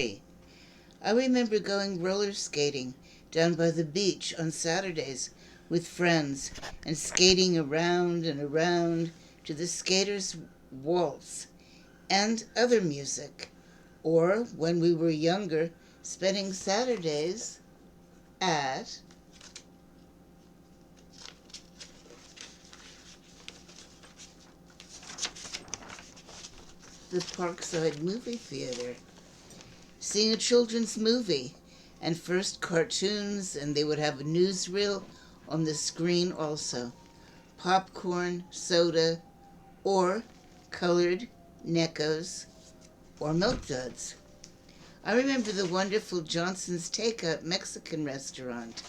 I remember going roller skating down by the beach on Saturdays with friends and skating around and around to the skaters' waltz and other music. Or when we were younger, spending Saturdays at the Parkside Movie Theater, seeing a children's movie and first cartoons, and they would have a newsreel on the screen also. Popcorn, soda, or colored Neckos or Milk Duds. I remember the wonderful Johnson's Takeout Mexican restaurant.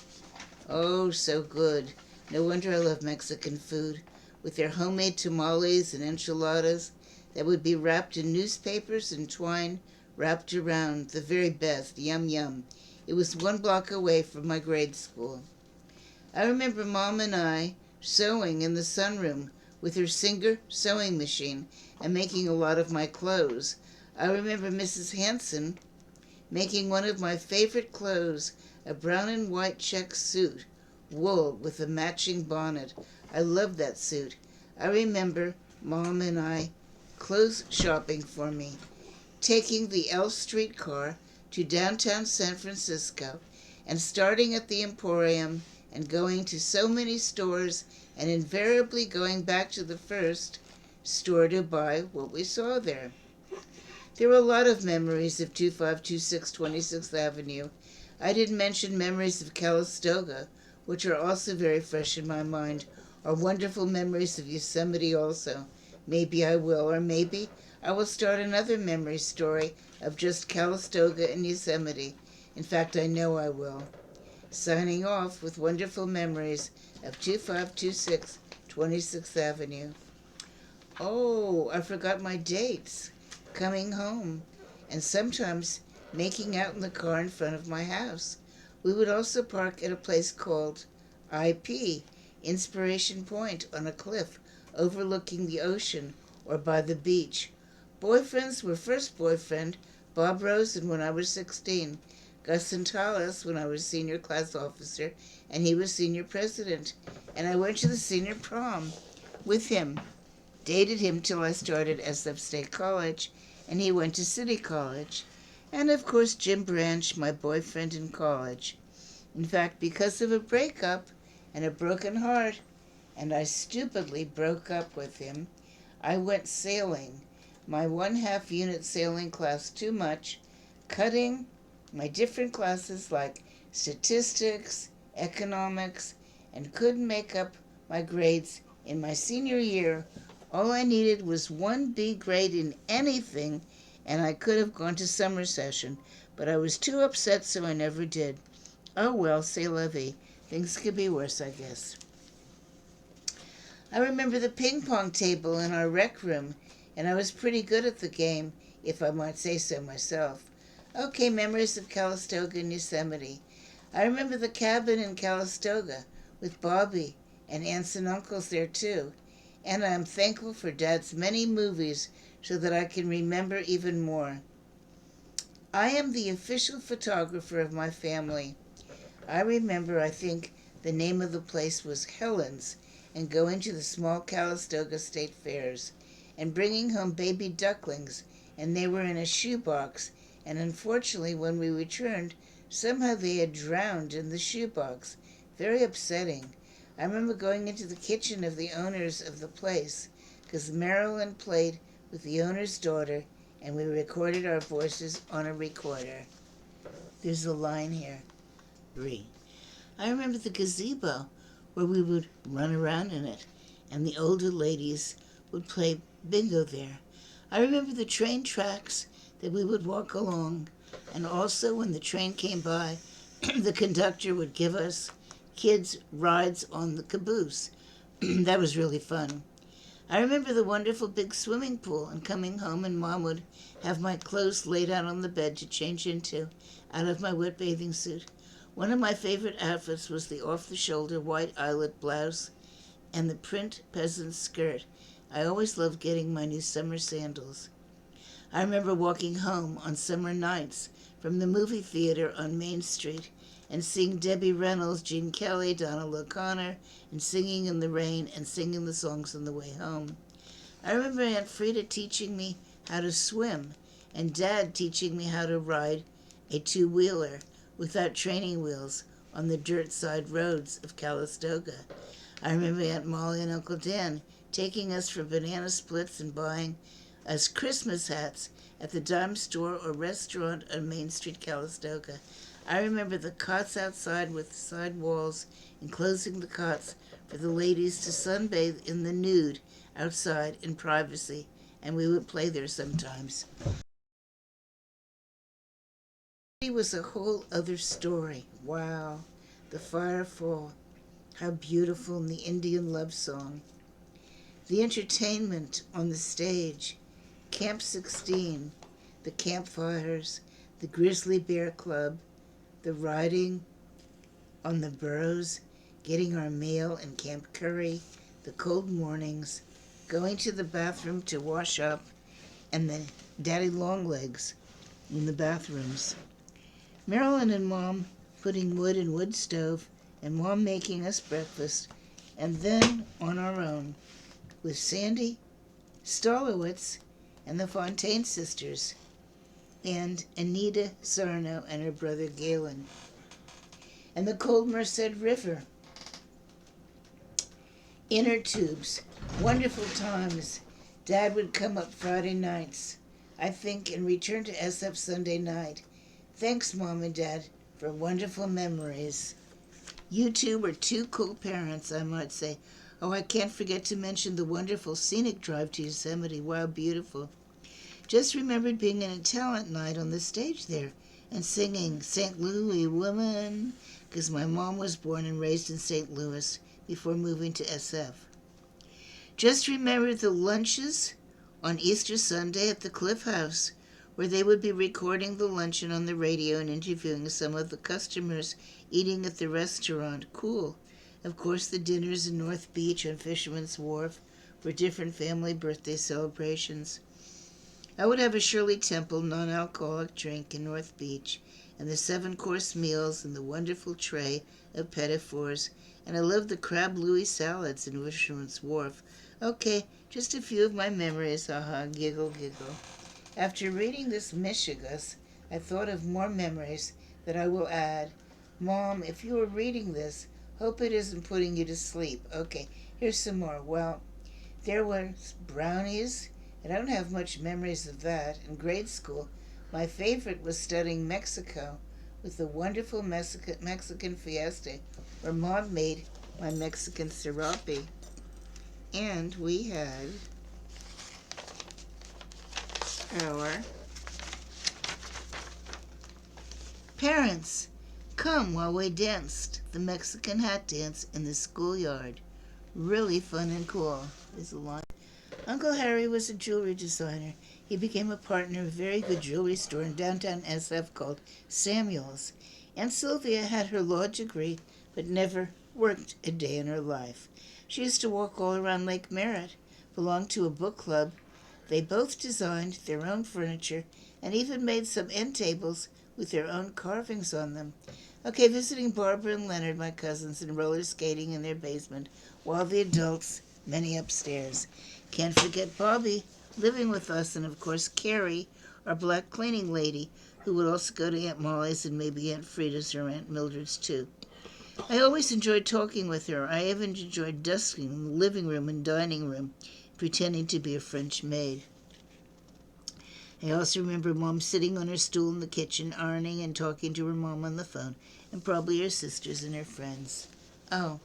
Oh, so good. No wonder I love Mexican food, with their homemade tamales and enchiladas that would be wrapped in newspapers and twine wrapped around, the very best. Yum, yum. It was 1 block away from my grade school. I remember Mom and I sewing in the sunroom with her Singer sewing machine and making a lot of my clothes. I remember Mrs. Hanson making one of my favorite clothes, a brown and white check suit, wool with a matching bonnet. I loved that suit. I remember Mom and I clothes shopping for me, taking the L streetcar to downtown San Francisco and starting at the Emporium and going to so many stores and invariably going back to the first store to buy what we saw there. There were a lot of memories of 2526 26th Avenue. I didn't mention memories of Calistoga, which are also very fresh in my mind, or wonderful memories of Yosemite also. Maybe I will, or maybe I will start another memory story of just Calistoga and Yosemite. In fact, I know I will. Signing off with wonderful memories of 2526 26th Avenue. Oh, I forgot my dates. Coming home, and sometimes making out in the car in front of my house. We would also park at a place called IP, Inspiration Point, on a cliff overlooking the ocean or by the beach. Boyfriends were first boyfriend, Bob Rosen, when I was 16, Gus Santalas when I was senior class officer, and he was senior president. And I went to the senior prom with him. Dated him till I started SF State College, and he went to City College. And of course, Jim Branch, my boyfriend in college. In fact, because of a breakup and a broken heart, and I stupidly broke up with him, I went sailing, my 1/2 unit sailing class too much, cutting my different classes like statistics, economics, and couldn't make up my grades in my senior year. All I needed was 1 B grade in anything, and I could have gone to summer session, but I was too upset, so I never did. Oh well, c'est la vie. Things could be worse, I guess. I remember the ping pong table in our rec room, and I was pretty good at the game, if I might say so myself. Okay, memories of Calistoga and Yosemite. I remember the cabin in Calistoga with Bobby and aunts and uncles there too. And I am thankful for Dad's many movies so that I can remember even more. I am the official photographer of my family. I remember, I think, the name of the place was Helen's, and going to the small Calistoga state fairs and bringing home baby ducklings, and they were in a shoebox, and unfortunately when we returned, somehow they had drowned in the shoebox. Very upsetting. I remember going into the kitchen of the owners of the place, because Marilyn played with the owner's daughter, and we recorded our voices on a recorder. There's a line here. 3. I remember the gazebo, where we would run around in it, and the older ladies would play bingo there. I remember the train tracks that we would walk along, and also when the train came by, the conductor would give us kids rides on the caboose. That was really fun. I remember the wonderful big swimming pool and coming home, and Mom would have my clothes laid out on the bed to change into out of my wet bathing suit. One of my favorite outfits was the off-the-shoulder white eyelet blouse and the print peasant skirt. I always loved getting my new summer sandals. I remember walking home on summer nights from the movie theater on Main Street and seeing Debbie Reynolds, Gene Kelly, Donald O'Connor, and Singing in the Rain and singing the songs on the way home. I remember Aunt Frida teaching me how to swim and Dad teaching me how to ride a two-wheeler without training wheels on the dirt side roads of Calistoga. I remember Aunt Molly and Uncle Dan taking us for banana splits and buying us Christmas hats at the dime store or restaurant on Main Street, Calistoga. I remember the cots outside with side walls enclosing the cots for the ladies to sunbathe in the nude outside in privacy, and we would play there sometimes. It was a whole other story. Wow. The firefall. How beautiful, and the Indian love song. The entertainment on the stage. Camp 16, the campfires, the Grizzly Bear Club, the riding on the burros, getting our mail in Camp Curry, the cold mornings, going to the bathroom to wash up, and the daddy long legs in the bathrooms. Marilyn and Mom putting wood in wood stove, and Mom making us breakfast, and then on our own with Sandy Stolowitz and the Fontaine sisters, and Anita Sarno and her brother Galen, and the Cold Merced River, inner tubes, wonderful times. Dad would come up Friday nights, I think, and return to SF Sunday night. Thanks, Mom and Dad, for wonderful memories. You two were two cool parents, I might say. Oh, I can't forget to mention the wonderful scenic drive to Yosemite. Wow, beautiful. Just remembered being in a talent night on the stage there and singing St. Louis Woman, because my mom was born and raised in St. Louis before moving to SF. Just remembered the lunches on Easter Sunday at the Cliff House, where they would be recording the luncheon on the radio and interviewing some of the customers eating at the restaurant. Cool. Of course, the dinners in North Beach on Fisherman's Wharf for different family birthday celebrations. I would have a Shirley Temple non-alcoholic drink in North Beach, and the 7-course meals and the wonderful tray of petit fours, and I loved the crab Louis salads in Fisherman's Wharf. Okay, just a few of my memories, haha, giggle, giggle. After reading this Michigas, I thought of more memories that I will add. Mom, if you are reading this, hope it isn't putting you to sleep. Okay, here's some more. Well, there was brownies, and I don't have much memories of that. In grade school, my favorite was studying Mexico with the wonderful Mexican fiesta, where Mom made my Mexican serape. And we had our parents come while we danced the Mexican hat dance in the schoolyard. Really fun and cool. There's a line. Uncle Harry was a jewelry designer. He became a partner of a very good jewelry store in downtown SF called Samuel's. Aunt Sylvia had her law degree, but never worked a day in her life. She used to walk all around Lake Merritt, belonged to a book club. They both designed their own furniture and even made some end tables with their own carvings on them. Okay, visiting Barbara and Leonard, my cousins, and roller skating in their basement, while the adults, many upstairs. Can't forget Bobby living with us, and of course Carrie, our black cleaning lady, who would also go to Aunt Molly's and maybe Aunt Frida's or Aunt Mildred's too. I always enjoyed talking with her. I even enjoyed dusting in the living room and dining room, pretending to be a French maid. I also remember Mom sitting on her stool in the kitchen, ironing and talking to her mom on the phone, and probably her sisters and her friends. Oh,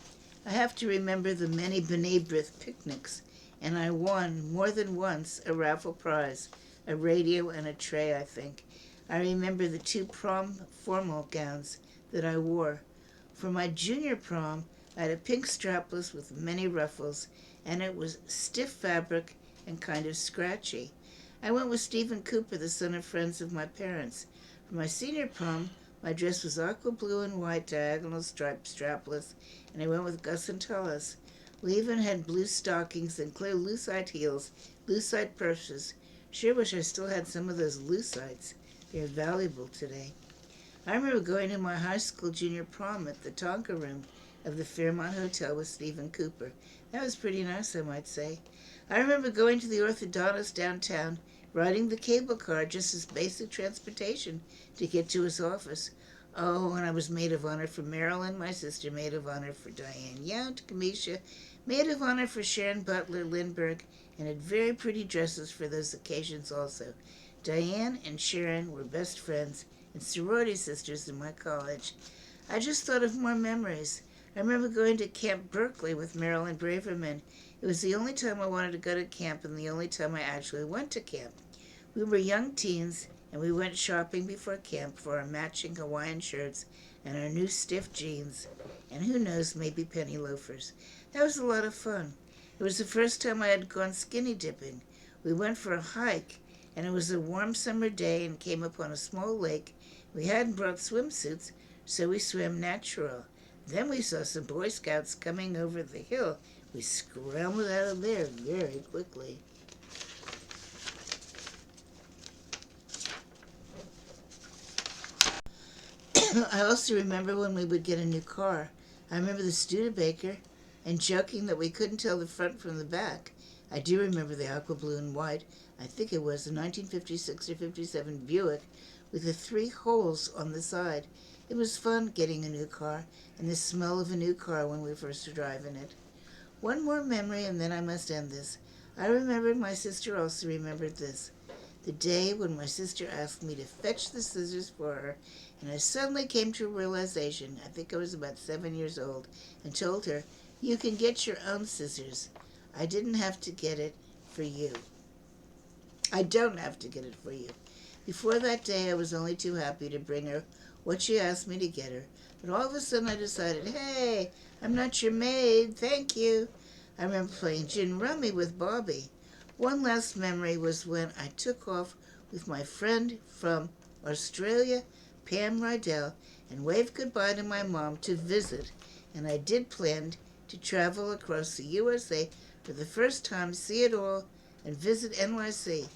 I have to remember the many B'nai B'rith picnics, and I won more than once a raffle prize, a radio and a tray, I think. I remember the 2 prom formal gowns that I wore. For my junior prom, I had a pink strapless with many ruffles, and it was stiff fabric and kind of scratchy. I went with Stephen Cooper, the son of friends of my parents. For my senior prom, my dress was aqua blue and white, diagonal striped strapless, and I went with Gus and Tullis. We even had blue stockings and clear lucite heels, lucite purses, Sure wish I still had some of those lucite's. They're valuable today. I remember going to my high school junior prom at the Tonka room of the Fairmont Hotel with Stephen Cooper. That was pretty nice, I might say. I remember going to the orthodontist downtown, riding the cable car just as basic transportation to get to his office. Oh, and I was maid of honor for Marilyn, my sister, maid of honor for Diane Yount, Kamisha, maid of honor for Sharon Butler Lindbergh, and had very pretty dresses for those occasions also. Diane and Sharon were best friends and sorority sisters in my college. I just thought of more memories. I remember going to Camp Berkeley with Marilyn Braverman. It was the only time I wanted to go to camp and the only time I actually went to camp. We were young teens, and we went shopping before camp for our matching Hawaiian shirts and our new stiff jeans, and who knows, maybe penny loafers. That was a lot of fun. It was the first time I had gone skinny dipping. We went for a hike, and it was a warm summer day and came upon a small lake. We hadn't brought swimsuits, so we swam natural. Then we saw some Boy Scouts coming over the hill. We scrambled out of there very quickly. I also remember when we would get a new car. I remember the Studebaker and joking that we couldn't tell the front from the back. I do remember the aqua blue and white. I think it was a 1956 or 57 Buick with the 3 holes on the side. It was fun getting a new car and the smell of a new car when we first were driving it. One more memory and then I must end this. I remembered my sister also remembered this. The day when my sister asked me to fetch the scissors for her, and I suddenly came to a realization, I think I was about 7 years old, and told her, "You can get your own scissors. I didn't have to get it for you. I don't have to get it for you." Before that day, I was only too happy to bring her what she asked me to get her, but all of a sudden I decided, hey, I'm not your maid, thank you. I remember playing gin rummy with Bobby. One last memory was when I took off with my friend from Australia, Pam Rydell, and waved goodbye to my mom to visit, and I did plan to travel across the USA for the first time, see it all, and visit NYC.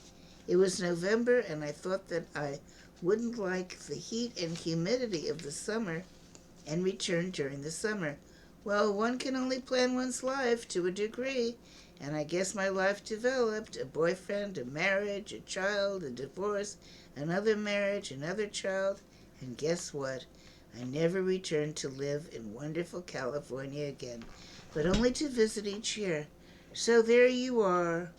It was November, and I thought that I wouldn't like the heat and humidity of the summer and return during the summer. Well, one can only plan one's life to a degree, and I guess my life developed a boyfriend, a marriage, a child, a divorce, another marriage, another child, and guess what? I never returned to live in wonderful California again, but only to visit each year. So there you are,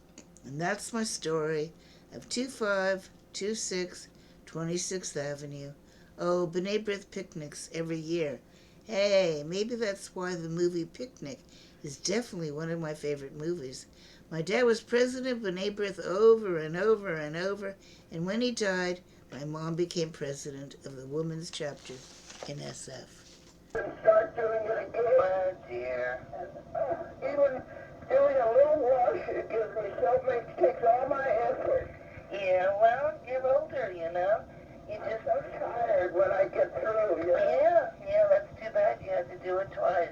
and that's my story of 2526 26th Avenue. Oh, B'nai B'rith picnics every year. Hey, maybe that's why the movie Picnic is definitely one of my favorite movies. My dad was president of B'nai B'rith over and over and over, and when he died, my mom became president of the women's chapter in SF. Start doing it again. Oh dear. Even doing a little wash, it gives me something, takes all my effort. Yeah, well, you're older, you know. You I'm just so tired when I get through, you know? Yeah, that's too bad you had to do it twice.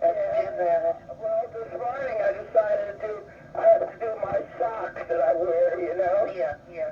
That's too bad. Well, this morning I decided I have to do my socks that I wear, you know? Yeah.